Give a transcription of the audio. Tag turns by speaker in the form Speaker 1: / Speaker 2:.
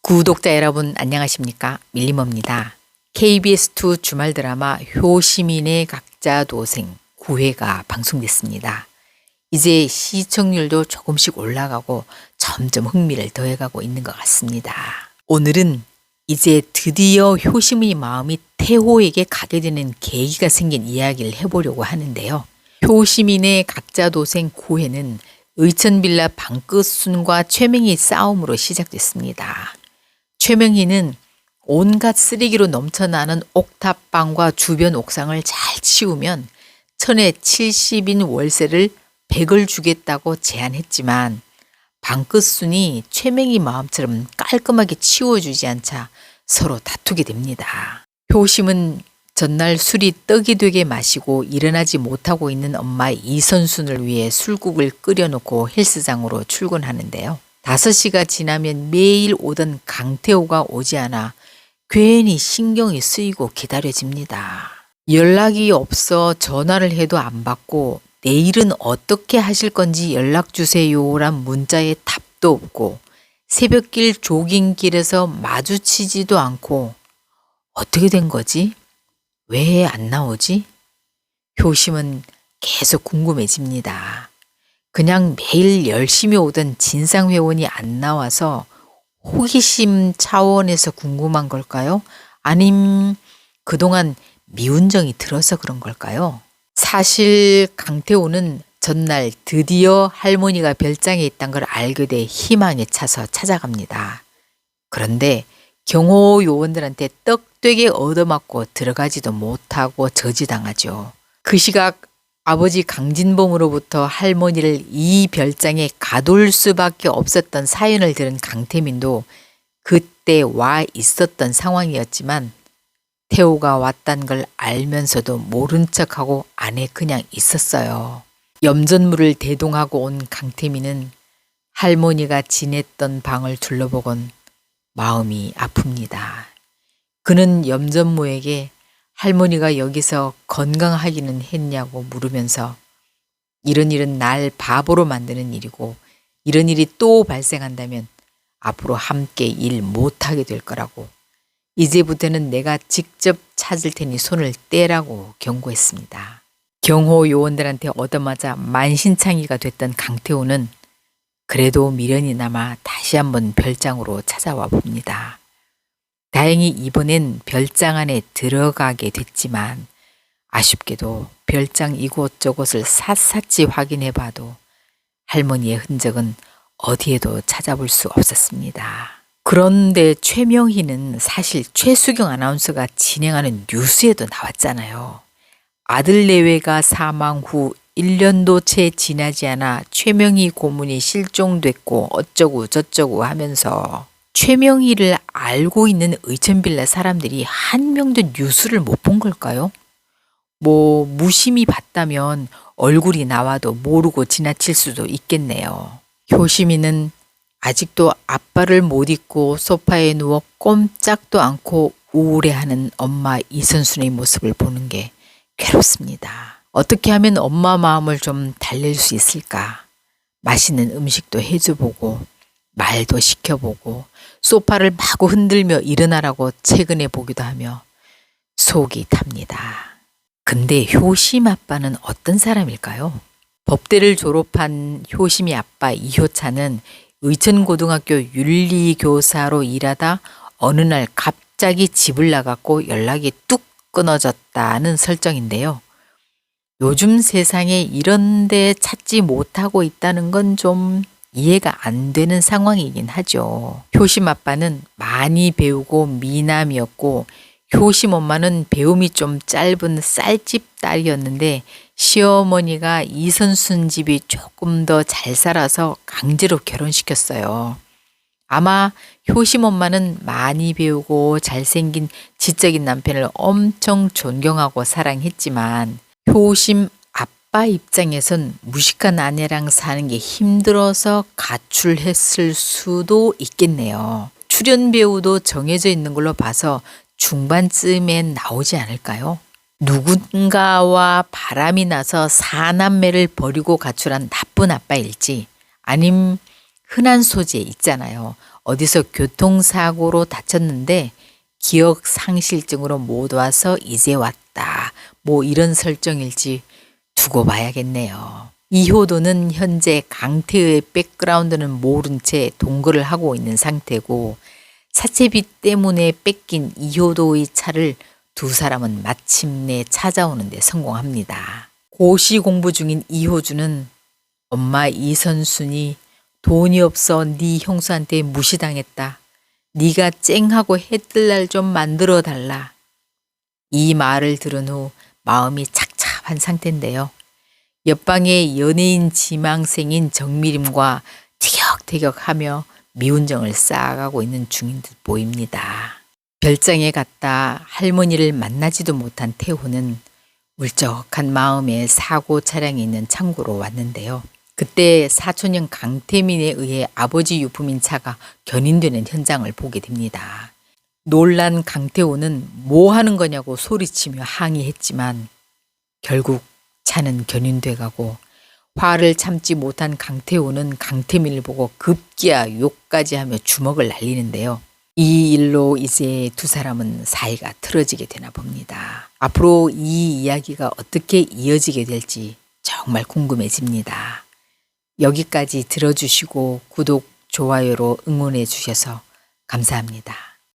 Speaker 1: 구독자 여러분 안녕하십니까? 밀리머입니다. KBS2 주말 드라마 효시민의 각자 도생 9회가 방송됐습니다. 이제 시청률도 조금씩 올라가고 점점 흥미를 더해가고 있는 것 같습니다. 오늘은 이제 드디어 효시민의 마음이 태호에게 가게 되는 계기가 생긴 이야기를 해보려고 하는데요. 효시민의 각자 도생 9회는 의천빌라 방끝순과 최명희 싸움으로 시작됐습니다. 최명희는 온갖 쓰레기로 넘쳐나는 옥탑방과 주변 옥상을 잘 치우면 천에 70인 월세를 100을 주겠다고 제안했지만 방끝순이 최명희 마음처럼 깔끔하게 치워주지 않자 서로 다투게 됩니다. 효심은 전날 술이 떡이 되게 마시고 일어나지 못하고 있는 엄마 이선순을 위해 술국을 끓여놓고 헬스장으로 출근하는데요. 5시가 지나면 매일 오던 강태호가 오지 않아 괜히 신경이 쓰이고 기다려집니다. 연락이 없어 전화를 해도 안 받고 내일은 어떻게 하실 건지 연락 주세요란 문자에 답도 없고 새벽길 조깅길에서 마주치지도 않고 어떻게 된 거지? 왜 안 나오지? 효심은 계속 궁금해집니다. 그냥 매일 열심히 오던 진상회원이 안 나와서 호기심 차원에서 궁금한 걸까요? 아님 그동안 미운 정이 들어서 그런 걸까요? 사실 강태호는 전날 드디어 할머니가 별장에 있다는 걸 알게 돼 희망에 차서 찾아갑니다. 그런데 경호 요원들한테 떡되게 얻어맞고 들어가지도 못하고 저지당하죠. 그 시각 아버지 강진봉으로부터 할머니를 이 별장에 가둘 수밖에 없었던 사연을 들은 강태민도 그때 와 있었던 상황이었지만 태호가 왔단 걸 알면서도 모른 척하고 안에 그냥 있었어요. 염전물을 대동하고 온 강태민은 할머니가 지냈던 방을 둘러보곤 마음이 아픕니다. 그는 염전무에게 할머니가 여기서 건강하기는 했냐고 물으면서 이런 일은 날 바보로 만드는 일이고 이런 일이 또 발생한다면 앞으로 함께 일 못하게 될 거라고 이제부터는 내가 직접 찾을 테니 손을 떼라고 경고했습니다. 경호 요원들한테 얻어맞아 만신창이가 됐던 강태호는 그래도 미련이 남아 다시 한번 별장으로 찾아와 봅니다. 다행히 이번엔 별장 안에 들어가게 됐지만 아쉽게도 별장 이곳저곳을 샅샅이 확인해 봐도 할머니의 흔적은 어디에도 찾아볼 수 없었습니다. 그런데 최명희는 사실 최수경 아나운서가 진행하는 뉴스에도 나왔잖아요. 아들 내외가 사망 후 1년도 채 지나지 않아 최명희 고문이 실종됐고 어쩌고 저쩌고 하면서 최명희를 알고 있는 의천빌라 사람들이 한 명도 뉴스를 못 본 걸까요? 뭐 무심히 봤다면 얼굴이 나와도 모르고 지나칠 수도 있겠네요. 효시민은 아직도 아빠를 못 잊고 소파에 누워 꼼짝도 않고 우울해하는 엄마 이선순의 모습을 보는 게 괴롭습니다. 어떻게 하면 엄마 마음을 좀 달랠 수 있을까? 맛있는 음식도 해줘보고 말도 시켜보고 소파를 마구 흔들며 일어나라고 퇴근해 보기도 하며 속이 탑니다. 근데 효심 아빠는 어떤 사람일까요? 법대를 졸업한 효심이 아빠 이효찬은 의천고등학교 윤리교사로 일하다 어느 날 갑자기 집을 나갔고 연락이 뚝 끊어졌다는 설정인데요. 요즘 세상에 이런 데 찾지 못하고 있다는 건 좀 이해가 안 되는 상황이긴 하죠. 효심 아빠는 많이 배우고 미남이었고 효심 엄마는 배움이 좀 짧은 쌀집 딸이었는데 시어머니가 이선순 집이 조금 더 잘 살아서 강제로 결혼시켰어요. 아마 효심 엄마는 많이 배우고 잘생긴 지적인 남편을 엄청 존경하고 사랑했지만 효심 아빠 입장에선 무식한 아내랑 사는 게 힘들어서 가출했을 수도 있겠네요. 출연 배우도 정해져 있는 걸로 봐서 중반쯤엔 나오지 않을까요? 누군가와 바람이 나서 사남매를 버리고 가출한 나쁜 아빠일지 아님 흔한 소재 있잖아요. 어디서 교통사고로 다쳤는데 기억 상실증으로 못 와서 이제 왔다. 뭐 이런 설정일지 두고 봐야겠네요. 이효도는 현재 강태의 백그라운드는 모른 채 동거를 하고 있는 상태고 사채비 때문에 뺏긴 이효도의 차를 두 사람은 마침내 찾아오는 데 성공합니다. 고시 공부 중인 이효주는 엄마 이선순이 돈이 없어 네 형수한테 무시당했다. 네가 쨍하고 해뜰 날 좀 만들어 달라. 이 말을 들은 후 마음이 착잡한 상태인데요. 옆방의 연예인 지망생인 정미림과 티격태격하며 미운정을 쌓아가고 있는 중인 듯 보입니다. 별장에 갔다 할머니를 만나지도 못한 태호는 울적한 마음에 사고 차량이 있는 창고로 왔는데요. 그때 사촌형 강태민에 의해 아버지 유품인 차가 견인되는 현장을 보게 됩니다. 놀란 강태호는 뭐 하는 거냐고 소리치며 항의했지만 결국 차는 견인돼 가고 화를 참지 못한 강태호는 강태민을 보고 급기야 욕까지 하며 주먹을 날리는데요. 이 일로 이제 두 사람은 사이가 틀어지게 되나 봅니다. 앞으로 이 이야기가 어떻게 이어지게 될지 정말 궁금해집니다. 여기까지 들어주시고 구독, 좋아요로 응원해 주셔서 감사합니다.